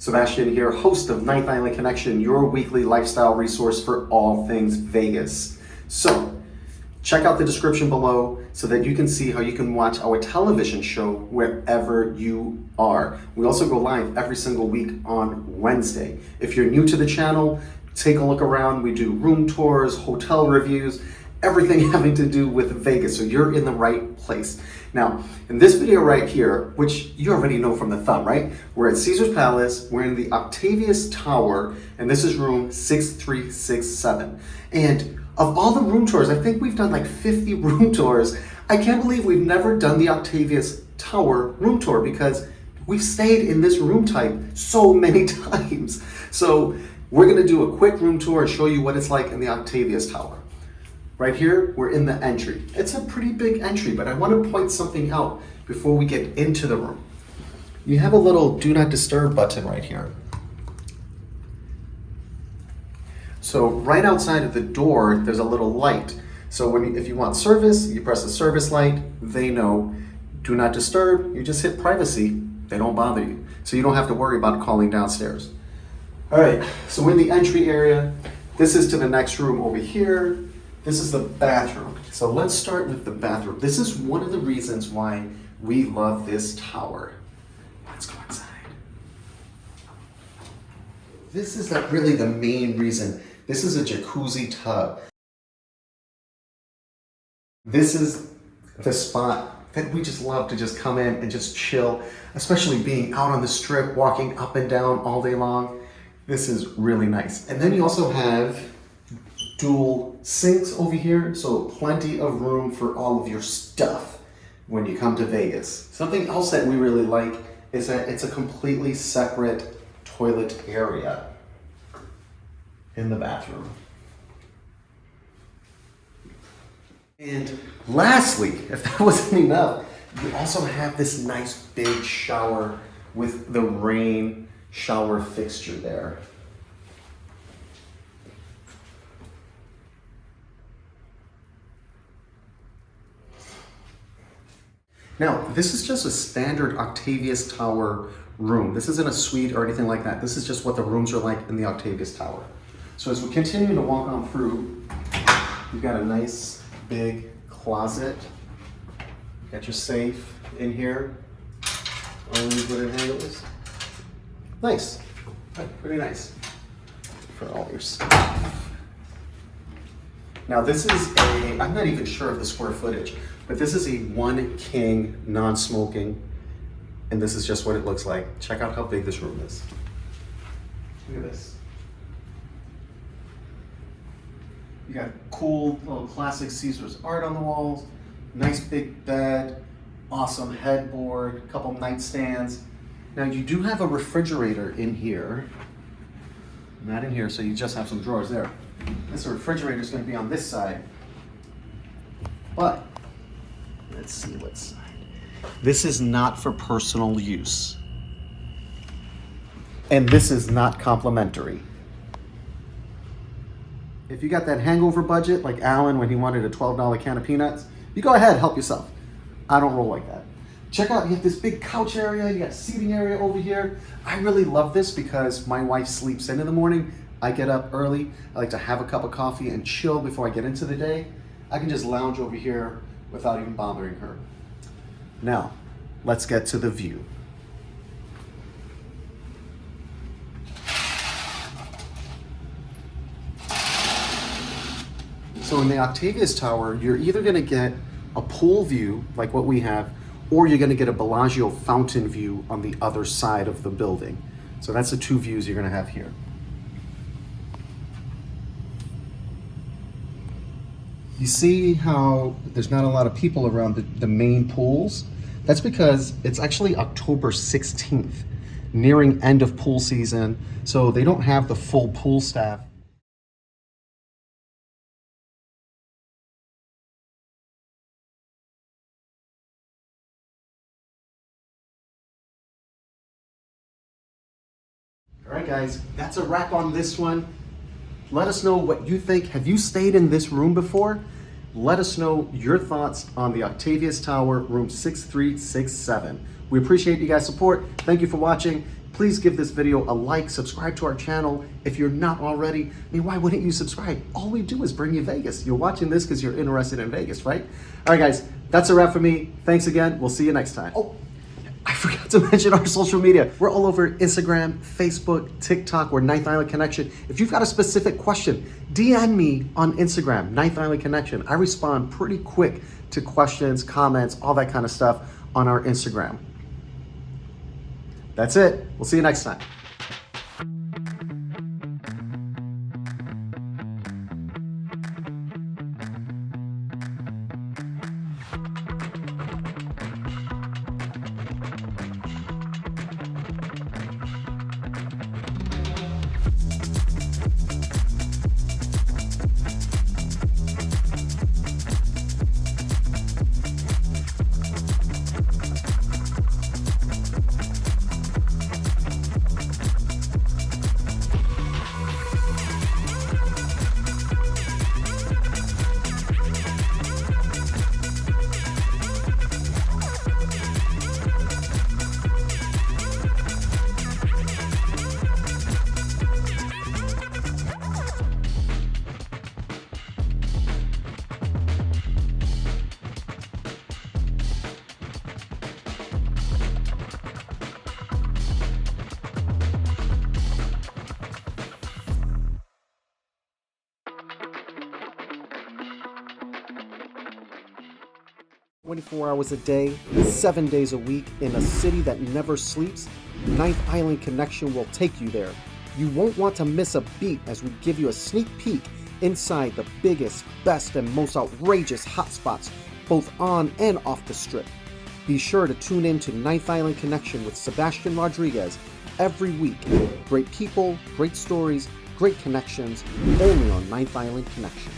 Sebastian here, host of Ninth Island Connection, your weekly lifestyle resource for all things Vegas. So, check out the description below so that you can see how you can watch our television show wherever you are. We also go live every single week on Wednesday. If you're new to the channel, take a look around. We do room tours, hotel reviews, everything having to do with Vegas, so you're in the right place. Now, in this video right here, which you already know from the thumb, right? We're at Caesar's Palace, we're in the Octavius Tower, and this is room 6367. And of all the room tours, I think we've done like 50 room tours. I can't believe we've never done the Octavius Tower room tour because we've stayed in this room type so many times. So we're gonna do a quick room tour and show you what it's like in the Octavius Tower. Right here, we're in the entry. It's a pretty big entry, but I want to point something out before we get into the room. You have a little do not disturb button right here. So right outside of the door, there's a little light. So if you want service, you press the service light, they know. Do not disturb, you just hit privacy, they don't bother you. So you don't have to worry about calling downstairs. All right, so we're in the entry area. This is to the next room over here. This is the bathroom. So let's start with the bathroom. This is one of the reasons why we love this tower. Let's go inside. This is not really the main reason. This is a jacuzzi tub. This is the spot that we just love to just come in and just chill, especially being out on the strip, walking up and down all day long. This is really nice. And then you also have dual sinks over here, so plenty of room for all of your stuff when you come to Vegas. Something else that we really like is that it's a completely separate toilet area in the bathroom. And lastly, if that wasn't enough, you also have this nice big shower with the rain shower fixture there. Now, this is just a standard Octavius Tower room. This isn't a suite or anything like that. This is just what the rooms are like in the Octavius Tower. So as we continue to walk on through, you've got a nice big closet. You got your safe in here. Always good at handles. Nice, pretty nice for all your stuff. Now this is I'm not even sure of the square footage, but this is a 1 king non-smoking, and this is just what it looks like. Check out how big this room is. Look at this. You got cool little classic Caesar's art on the walls, nice big bed, awesome headboard, a couple nightstands. Now you do have a refrigerator in here. Not in here, so you just have some drawers there. This refrigerator is going to be on this side, but let's see what side. This is not for personal use. And this is not complimentary. If you got that hangover budget, like Alan when he wanted a $12 can of peanuts, you go ahead, help yourself. I don't roll like that. Check out, you have this big couch area, you got a seating area over here. I really love this because my wife sleeps in the morning. I get up early. I like to have a cup of coffee and chill before I get into the day. I can just lounge over here without even bothering her. Now, let's get to the view. So in the Octavius Tower, you're either gonna get a pool view, like what we have, or you're gonna get a Bellagio fountain view on the other side of the building. So that's the two views you're gonna have here. You see how there's not a lot of people around the main pools? That's because it's actually October 16th, nearing end of pool season, so they don't have the full pool staff. All right, guys, that's a wrap on this one. Let us know what you think. Have you stayed in this room before? Let us know your thoughts on the Octavius Tower, room 6367. We appreciate you guys' support. Thank you for watching. please give this video a like, subscribe to our channel if you're not already. I mean, why wouldn't you subscribe? All we do is bring you Vegas. You're watching this because you're interested in Vegas, right? All right, guys, that's a wrap for me. Thanks again. We'll see you next time. Oh, I forgot to mention our social media. We're all over Instagram, Facebook, TikTok. We're Ninth Island Connection. If you've got a specific question, DM me on Instagram, Ninth Island Connection. I respond pretty quick to questions, comments, all that kind of stuff on our Instagram. That's it. We'll see you next time. 24 hours a day, 7 days a week, in a city that never sleeps, Ninth Island Connection will take you there. You won't want to miss a beat as we give you a sneak peek inside the biggest, best, and most outrageous hotspots, both on and off the strip. Be sure to tune in to Ninth Island Connection with Sebastian Rodriguez every week. Great people, great stories, great connections, only on Ninth Island Connection.